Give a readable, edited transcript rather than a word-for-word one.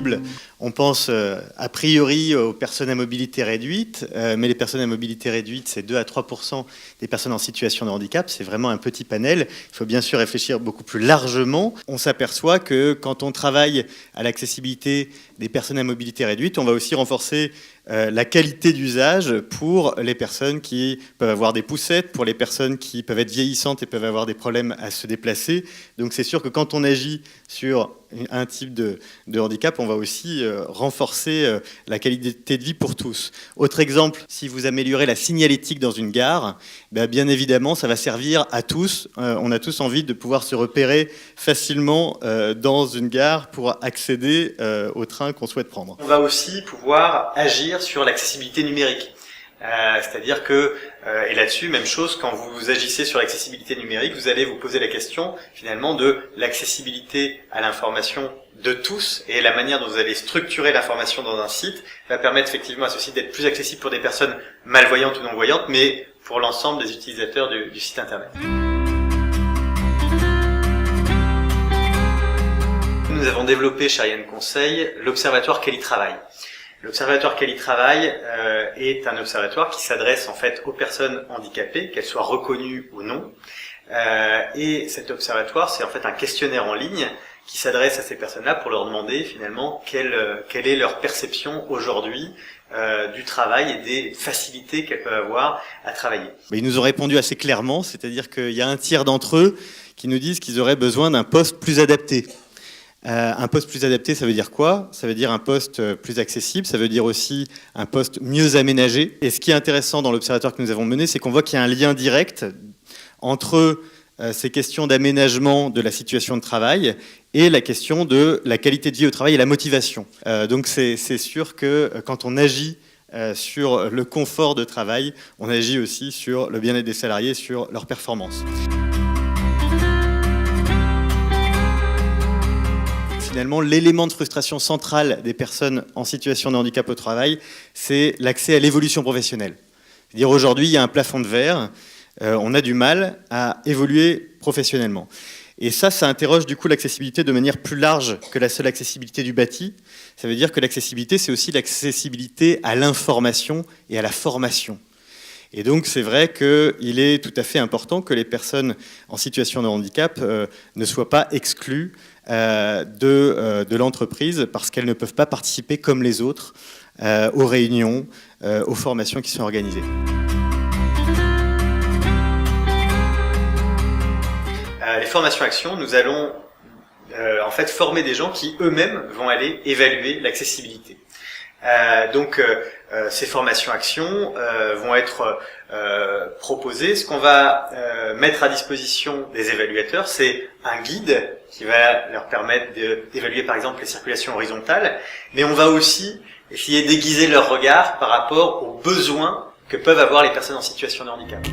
cible, on pense a priori aux personnes à mobilité réduite, mais les personnes à mobilité réduite, c'est 2 à 3% des personnes en situation de handicap, c'est vraiment un petit panel. Il faut bien sûr réfléchir beaucoup plus largement. On s'aperçoit que quand on travaille à l'accessibilité des personnes à mobilité réduite, on va aussi renforcer la qualité d'usage pour les personnes qui peuvent avoir des poussettes, pour les personnes qui peuvent être vieillissantes et peuvent avoir des problèmes à se déplacer. Donc c'est sûr que quand on agit sur un type de handicap, on va aussi renforcer la qualité de vie pour tous. Autre exemple, si vous améliorez la signalétique dans une gare, bien évidemment, ça va servir à tous. On a tous envie de pouvoir se repérer facilement dans une gare pour accéder au train qu'on souhaite prendre. On va aussi pouvoir agir sur l'accessibilité numérique. C'est-à-dire que, et là-dessus, même chose, quand vous agissez sur l'accessibilité numérique, vous allez vous poser la question, finalement, de l'accessibilité à l'information de tous, et la manière dont vous allez structurer l'information dans un site va permettre effectivement à ce site d'être plus accessible pour des personnes malvoyantes ou non-voyantes, mais pour l'ensemble des utilisateurs du site internet. Nous avons développé chez Ariane Conseil l'Observatoire Quali-Travail. L'Observatoire Quali-Travail est un observatoire qui s'adresse en fait aux personnes handicapées, qu'elles soient reconnues ou non. Et cet observatoire, c'est en fait un questionnaire en ligne qui s'adresse à ces personnes-là pour leur demander finalement quelle est leur perception aujourd'hui du travail et des facilités qu'elles peuvent avoir à travailler. Ils nous ont répondu assez clairement, c'est-à-dire qu'il y a un tiers d'entre eux qui nous disent qu'ils auraient besoin d'un poste plus adapté. Un poste plus adapté, ça veut dire quoi? Ça veut dire un poste plus accessible, ça veut dire aussi un poste mieux aménagé. Et ce qui est intéressant dans l'observatoire que nous avons mené, c'est qu'on voit qu'il y a un lien direct entre ces questions d'aménagement de la situation de travail et la question de la qualité de vie au travail et la motivation. Donc c'est sûr que quand on agit sur le confort de travail, on agit aussi sur le bien-être des salariés, sur leur performance. Finalement, l'élément de frustration central des personnes en situation de handicap au travail, c'est l'accès à l'évolution professionnelle. C'est-à-dire aujourd'hui, il y a un plafond de verre, on a du mal à évoluer professionnellement. Et ça interroge du coup l'accessibilité de manière plus large que la seule accessibilité du bâti. Ça veut dire que l'accessibilité, c'est aussi l'accessibilité à l'information et à la formation. Et donc c'est vrai qu'il est tout à fait important que les personnes en situation de handicap ne soient pas exclues de l'entreprise parce qu'elles ne peuvent pas participer comme les autres aux réunions, aux formations qui sont organisées. Les formations actions, nous allons en fait former des gens qui eux-mêmes vont aller évaluer l'accessibilité. Ces formations actions vont être proposées. Ce qu'on va mettre à disposition des évaluateurs, c'est un guide qui va leur permettre d'évaluer par exemple les circulations horizontales, mais on va aussi essayer d'aiguiser leur regard par rapport aux besoins que peuvent avoir les personnes en situation de handicap.